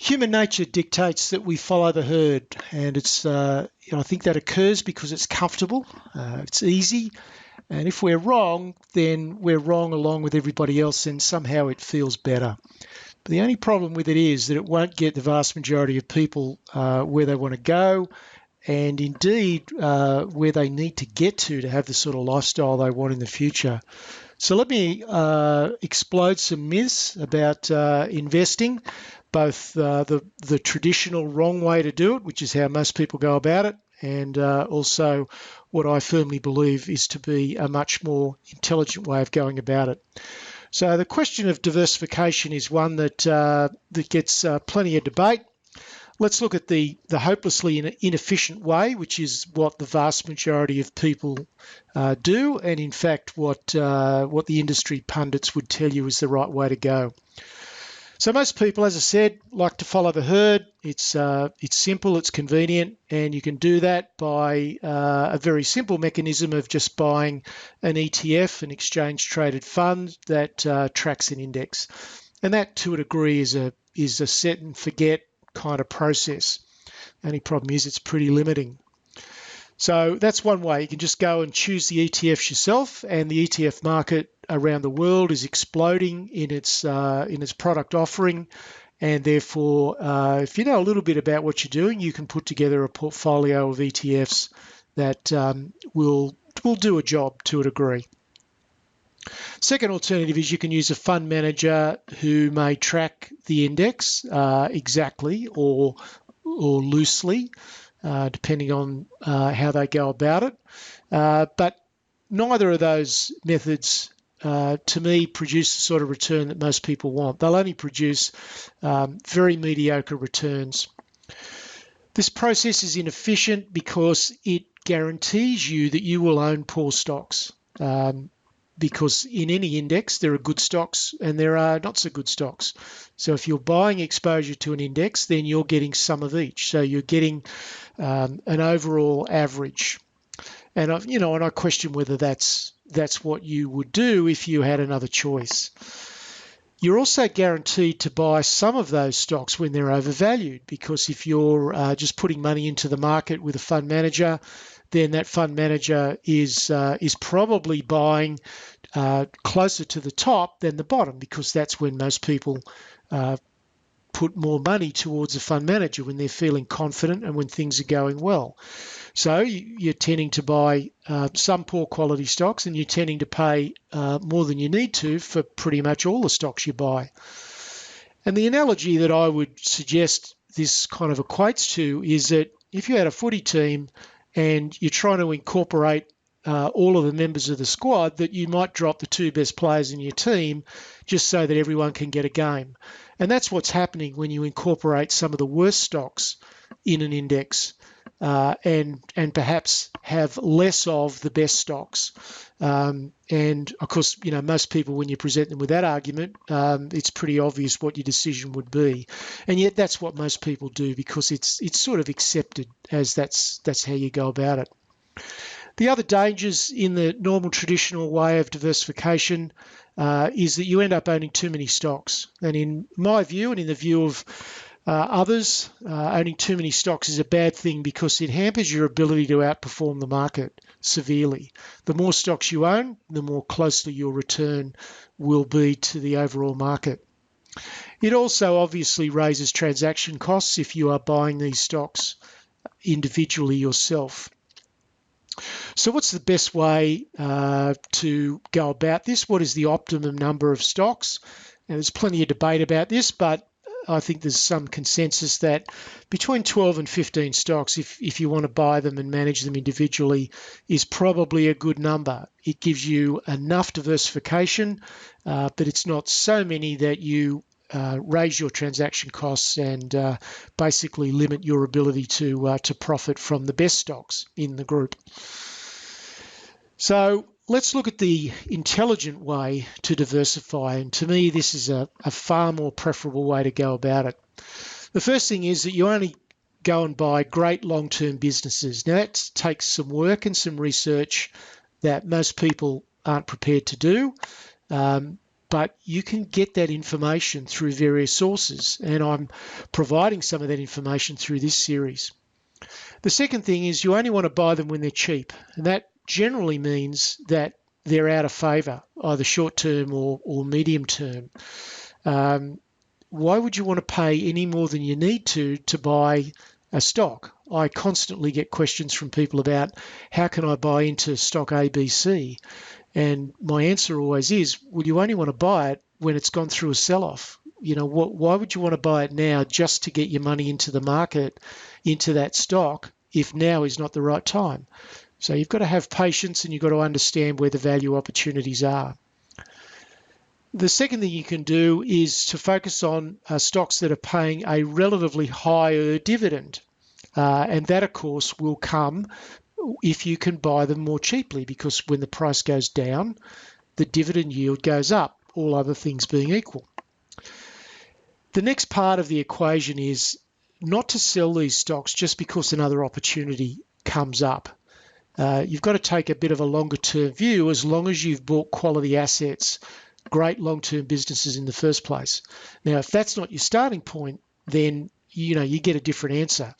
Human nature dictates that we follow the herd, and I think that occurs because it's comfortable, it's easy, and if we're wrong, then we're wrong along with everybody else, and somehow it feels better. But the only problem with it is that it won't get the vast majority of people where they want to go, and indeed where they need to get to have the sort of lifestyle they want in the future. So let me explode some myths about investing, both the traditional wrong way to do it, which is how most people go about it, and also what I firmly believe is to be a much more intelligent way of going about it. So the question of diversification is one that gets plenty of debate. Let's look at the hopelessly inefficient way, which is what the vast majority of people do, and in fact what the industry pundits would tell you is the right way to go. So most people, as I said, like to follow the herd. It's simple, it's convenient, and you can do that by a very simple mechanism of just buying an ETF, an exchange-traded fund that tracks an index. And that, to a degree, is a set and forget kind of process. The only problem is it's pretty limiting. So that's one way. You can just go and choose the ETFs yourself, and the ETF market around the world is exploding in its product offering, and therefore if you know a little bit about what you're doing, you can put together a portfolio of ETFs that will do a job to a degree. Second alternative is you can use a fund manager who may track the index exactly or loosely, depending on how they go about it. But neither of those methods, to me, produce the sort of return that most people want. They'll only produce very mediocre returns. This process is inefficient because it guarantees you that you will own poor stocks. Because in any index, there are good stocks and there are not so good stocks. So if you're buying exposure to an index, then you're getting some of each. So you're getting an overall average. And I question whether that's what you would do if you had another choice. You're also guaranteed to buy some of those stocks when they're overvalued, because if you're just putting money into the market with a fund manager, then that fund manager is probably buying closer to the top than the bottom, because that's when most people put more money towards a fund manager, when they're feeling confident and when things are going well. So you're tending to buy some poor quality stocks, and you're tending to pay more than you need to for pretty much all the stocks you buy. And the analogy that I would suggest this kind of equates to is that if you had a footy team and you're trying to incorporate all of the members of the squad, that you might drop the two best players in your team just so that everyone can get a game. And that's what's happening when you incorporate some of the worst stocks in an index and perhaps have less of the best stocks. And of course, most people, when you present them with that argument, it's pretty obvious what your decision would be. And yet that's what most people do, because it's sort of accepted as that's how you go about it. The other dangers in the normal traditional way of diversification is that you end up owning too many stocks. And in my view, and in the view of others, owning too many stocks is a bad thing, because it hampers your ability to outperform the market severely. The more stocks you own, the more closely your return will be to the overall market. It also obviously raises transaction costs if you are buying these stocks individually yourself. So what's the best way to go about this? What is the optimum number of stocks? Now, there's plenty of debate about this, but I think there's some consensus that between 12 and 15 stocks, if you want to buy them and manage them individually, is probably a good number. It gives you enough diversification, but it's not so many that you raise your transaction costs and basically limit your ability to profit from the best stocks in the group. So let's look at the intelligent way to diversify, and to me this is a far more preferable way to go about it. The first thing is that you only go and buy great long-term businesses. Now that takes some work and some research that most people aren't prepared to do. but you can get that information through various sources, and I'm providing some of that information through this series. The second thing is you only want to buy them when they're cheap, and that generally means that they're out of favour, either short term or medium term. Why would you want to pay any more than you need to buy a stock? I constantly get questions from people about how can I buy into stock A, B, C? And my answer always is, well, you only want to buy it when it's gone through a sell-off. Why would you want to buy it now just to get your money into the market, into that stock, if now is not the right time? So you've got to have patience and you've got to understand where the value opportunities are. The second thing you can do is to focus on stocks that are paying a relatively higher dividend. And that, of course, will come if you can buy them more cheaply, because when the price goes down, the dividend yield goes up, all other things being equal. The next part of the equation is not to sell these stocks just because another opportunity comes up. You've got to take a bit of a longer term view as long as you've bought quality assets, great long-term businesses in the first place. Now, if that's not your starting point, then you get a different answer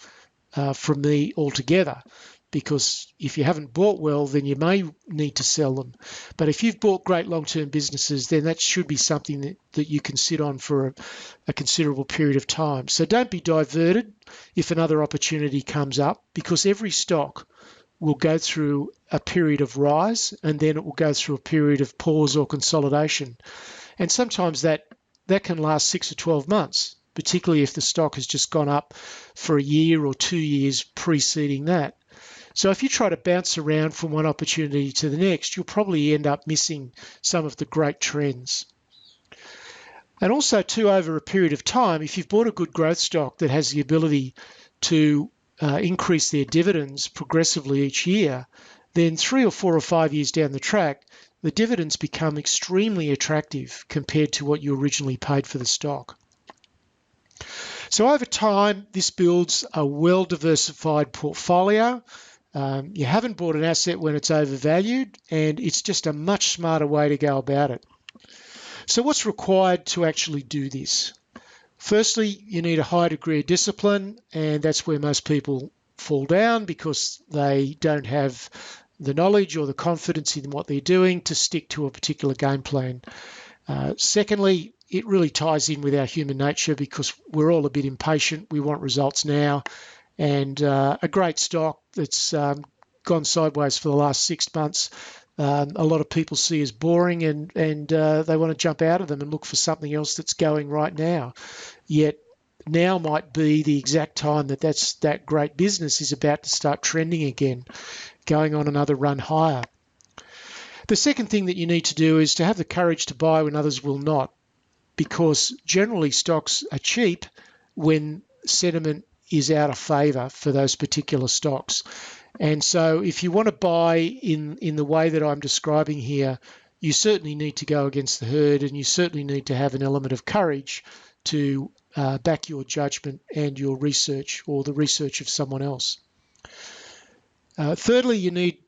from me altogether, because if you haven't bought well, then you may need to sell them. But if you've bought great long-term businesses, then that should be something that you can sit on for a considerable period of time. So don't be diverted if another opportunity comes up, because every stock will go through a period of rise and then it will go through a period of pause or consolidation. And sometimes that can last 6 or 12 months, particularly if the stock has just gone up for a year or 2 years preceding that. So if you try to bounce around from one opportunity to the next, you'll probably end up missing some of the great trends. And also too, over a period of time, if you've bought a good growth stock that has the ability to increase their dividends progressively each year, then 3 or 4 or 5 years down the track, the dividends become extremely attractive compared to what you originally paid for the stock. So over time, this builds a well-diversified portfolio. You haven't bought an asset when it's overvalued, and it's just a much smarter way to go about it. So what's required to actually do this? Firstly, you need a high degree of discipline, and that's where most people fall down because they don't have the knowledge or the confidence in what they're doing to stick to a particular game plan. Secondly, it really ties in with our human nature because we're all a bit impatient. We want results now. And a great stock that's gone sideways for the last 6 months, a lot of people see as boring and they want to jump out of them and look for something else that's going right now. Yet now might be the exact time that great business is about to start trending again, going on another run higher. The second thing that you need to do is to have the courage to buy when others will not, because generally stocks are cheap when sentiment is out of favour for those particular stocks. And so if you want to buy in the way that I'm describing here, you certainly need to go against the herd, and you certainly need to have an element of courage to back your judgment and your research or the research of someone else. Thirdly, you need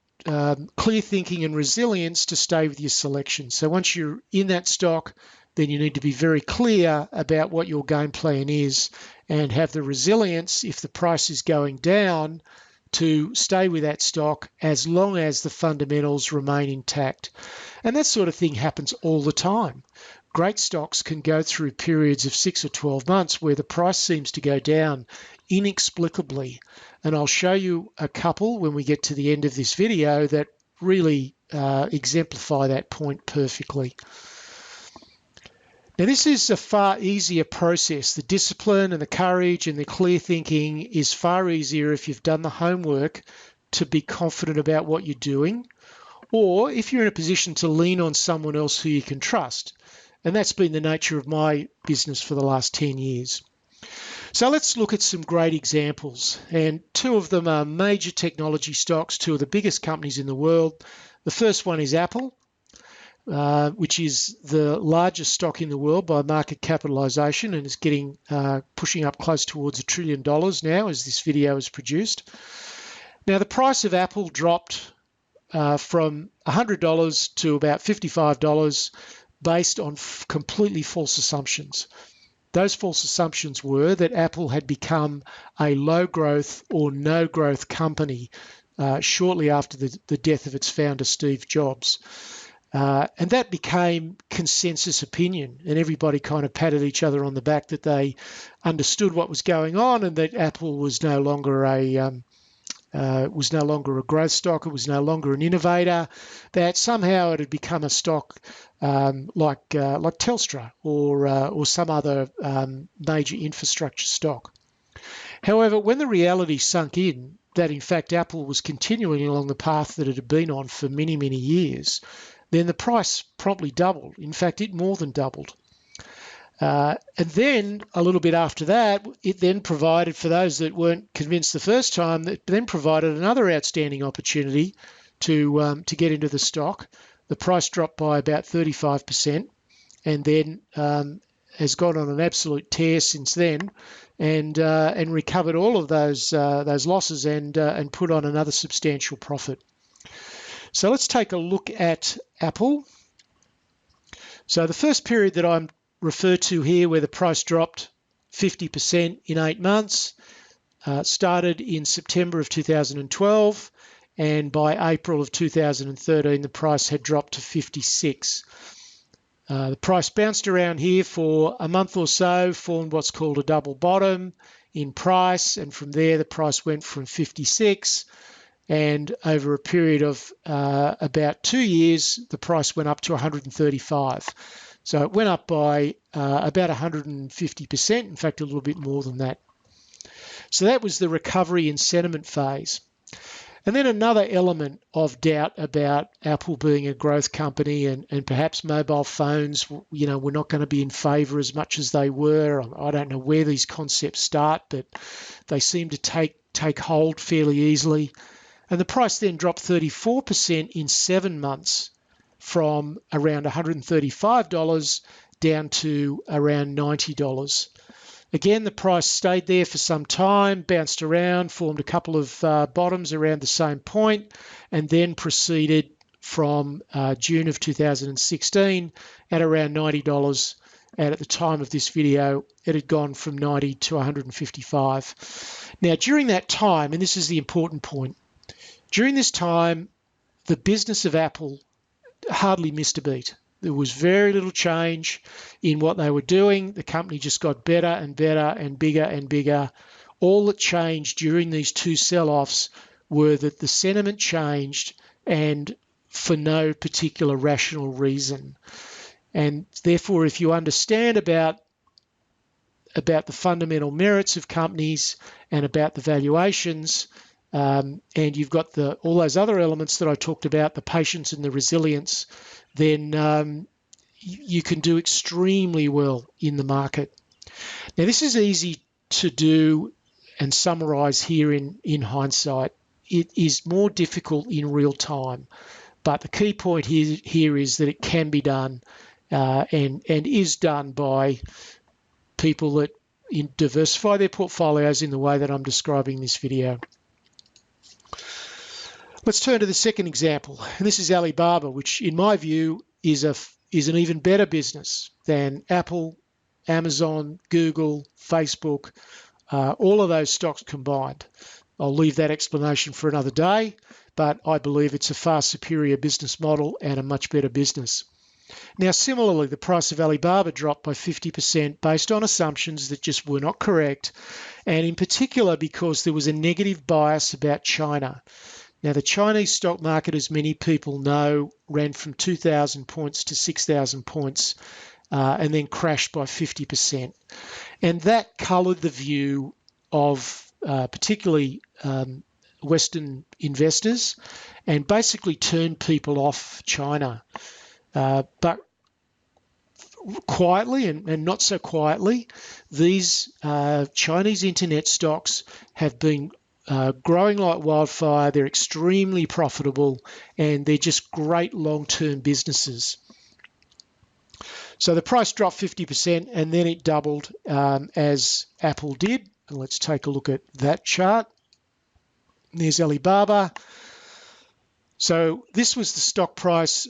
clear thinking and resilience to stay with your selection. So once you're in that stock, then you need to be very clear about what your game plan is and have the resilience, if the price is going down, to stay with that stock as long as the fundamentals remain intact. And that sort of thing happens all the time. Great stocks can go through periods of 6 or 12 months where the price seems to go down inexplicably. And I'll show you a couple when we get to the end of this video that really exemplify that point perfectly. Now, this is a far easier process. The discipline and the courage and the clear thinking is far easier if you've done the homework to be confident about what you're doing, or if you're in a position to lean on someone else who you can trust. And that's been the nature of my business for the last 10 years. So let's look at some great examples. And 2 of them are major technology stocks, 2 of the biggest companies in the world. The first one is Apple, which is the largest stock in the world by market capitalization and is pushing up close towards $1 trillion now as this video is produced. Now, the price of Apple dropped from $100 to about $55 based on completely false assumptions. Those false assumptions were that Apple had become a low growth or no growth company shortly after the death of its founder, Steve Jobs. And that became consensus opinion, and everybody kind of patted each other on the back that they understood what was going on and that Apple was no longer a growth stock. It was no longer an innovator. That somehow it had become a stock like Telstra or some other major infrastructure stock. However, when the reality sunk in that in fact Apple was continuing along the path that it had been on for many, many years, then the price promptly doubled. In fact, it more than doubled. And then a little bit after that, it then provided, for those that weren't convinced the first time, it then provided another outstanding opportunity to get into the stock. The price dropped by about 35%, and then has gone on an absolute tear since then, and recovered all of those losses and put on another substantial profit. So let's take a look at Apple. So the first period that I'm refer to here, where the price dropped 50% in 8 months, started in September of 2012, and by April of 2013 the price had dropped to 56. The price bounced around here for a month or so, formed what's called a double bottom in price, and from there the price went from 56, and over a period of about 2 years the price went up to 135. So it went up by about 150%, in fact, a little bit more than that. So that was the recovery and sentiment phase. And then another element of doubt about Apple being a growth company and perhaps mobile phones, were not going to be in favour as much as they were. I don't know where these concepts start, but they seem to take hold fairly easily. And the price then dropped 34% in 7 months, from around $135 down to around $90. Again, the price stayed there for some time, bounced around, formed a couple of bottoms around the same point, and then proceeded from June of 2016 at around $90. And at the time of this video, it had gone from 90 to 155. Now, during that time, and this is the important point, during this time, the business of Apple hardly missed a beat. There was very little change in what they were doing. The company just got better and better and bigger and bigger. All that changed during these two sell-offs were that the sentiment changed, and for no particular rational reason. And therefore, if you understand about the fundamental merits of companies and about the valuations, and you've got all those other elements that I talked about, the patience and the resilience, then you can do extremely well in the market. Now, this is easy to do and summarize here in hindsight. It is more difficult in real time, but the key point here is that it can be done and is done by people that diversify their portfolios in the way that I'm describing in this video. Let's turn to the second example, and this is Alibaba, which in my view is an even better business than Apple, Amazon, Google, Facebook, all of those stocks combined. I'll leave that explanation for another day, but I believe it's a far superior business model and a much better business. Now, similarly, the price of Alibaba dropped by 50% based on assumptions that just were not correct, and in particular because there was a negative bias about China. Now, the Chinese stock market, as many people know, ran from 2,000 points to 6,000 points and then crashed by 50%. And that coloured the view of particularly Western investors and basically turned people off China. But quietly and not so quietly, these Chinese internet stocks have been growing like wildfire. They're extremely profitable, and they're just great long-term businesses. So the price dropped 50%, and then it doubled as Apple did. And let's take a look at that chart. There's Alibaba. So this was the stock price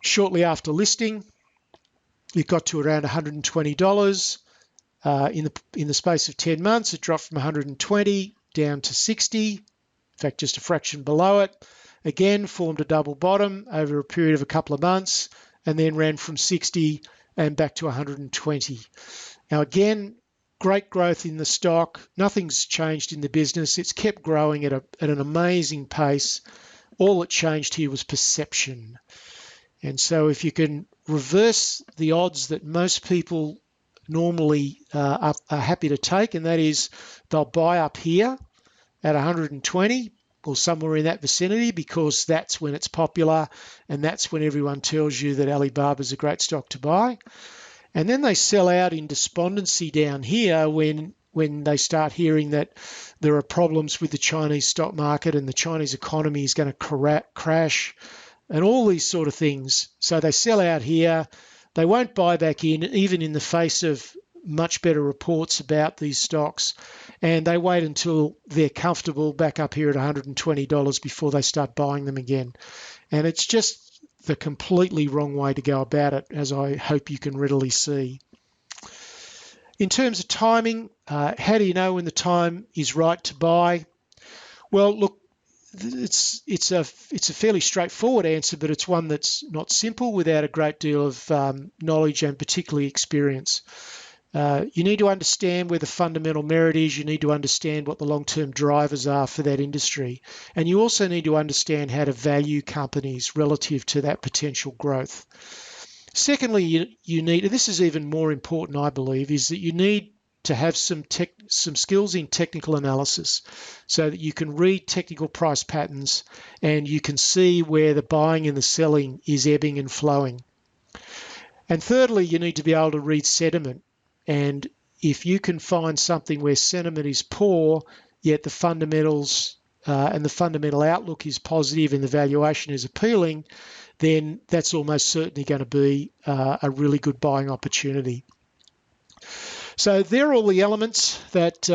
shortly after listing. It got to around $120 in the space of 10 months. It dropped from 120 down to 60. In fact, just a fraction below it. Again, formed a double bottom over a period of a couple of months, and then ran from 60 and back to 120. Now, again, great growth in the stock. Nothing's changed in the business. It's kept growing at an amazing pace. All that changed here was perception. And so if you can reverse the odds that most people normally are happy to take, and that is they'll buy up here at 120 or somewhere in that vicinity because that's when it's popular and that's when everyone tells you that Alibaba's a great stock to buy. And then they sell out in despondency down here when they start hearing that there are problems with the Chinese stock market and the Chinese economy is going to crash and all these sort of things. So they sell out here. They won't buy back in, even in the face of much better reports about these stocks. And they wait until they're comfortable back up here at $120 before they start buying them again. And it's just the completely wrong way to go about it, as I hope you can readily see. In terms of timing, how do you know when the time is right to buy? Well, look, it's a fairly straightforward answer, but it's one that's not simple without a great deal of knowledge and particularly experience. You need to understand where the fundamental merit is. You need to understand what the long-term drivers are for that industry. And you also need to understand how to value companies relative to that potential growth. Secondly, you need, and this is even more important, I believe, is that you need to have some skills in technical analysis so that you can read technical price patterns and you can see where the buying and the selling is ebbing and flowing. And thirdly, you need to be able to read sentiment. And if you can find something where sentiment is poor, yet the fundamentals and the fundamental outlook is positive and the valuation is appealing, then that's almost certainly going to be a really good buying opportunity. So there are all the elements that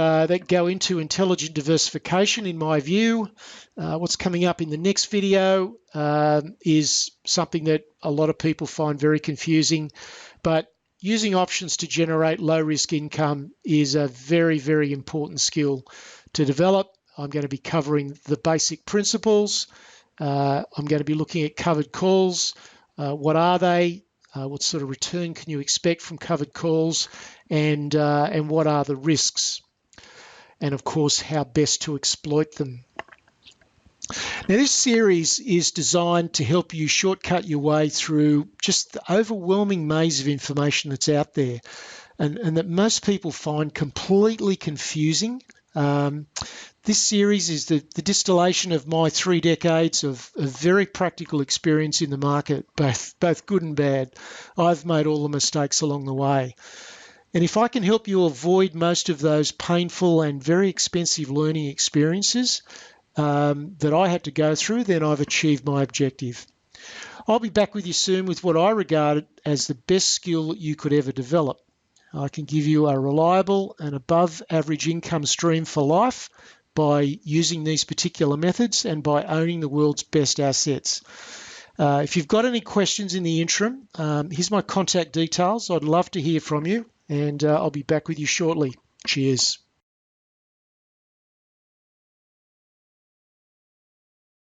go into intelligent diversification, in my view. What's coming up in the next video is something that a lot of people find very confusing, but using options to generate low-risk income is a very, very important skill to develop. I'm going to be covering the basic principles. I'm going to be looking at covered calls. What are they? What sort of return can you expect from covered calls? And what are the risks? And of course, how best to exploit them. Now, this series is designed to help you shortcut your way through just the overwhelming maze of information that's out there and that most people find completely confusing. This series is the distillation of my 3 decades of very practical experience in the market, both good and bad. I've made all the mistakes along the way. And if I can help you avoid most of those painful and very expensive learning experiences that I had to go through, then I've achieved my objective. I'll be back with you soon with what I regard as the best skill that you could ever develop. I can give you a reliable and above average income stream for life by using these particular methods and by owning the world's best assets. If you've got any questions in the interim, here's my contact details. I'd love to hear from you, and I'll be back with you shortly. Cheers.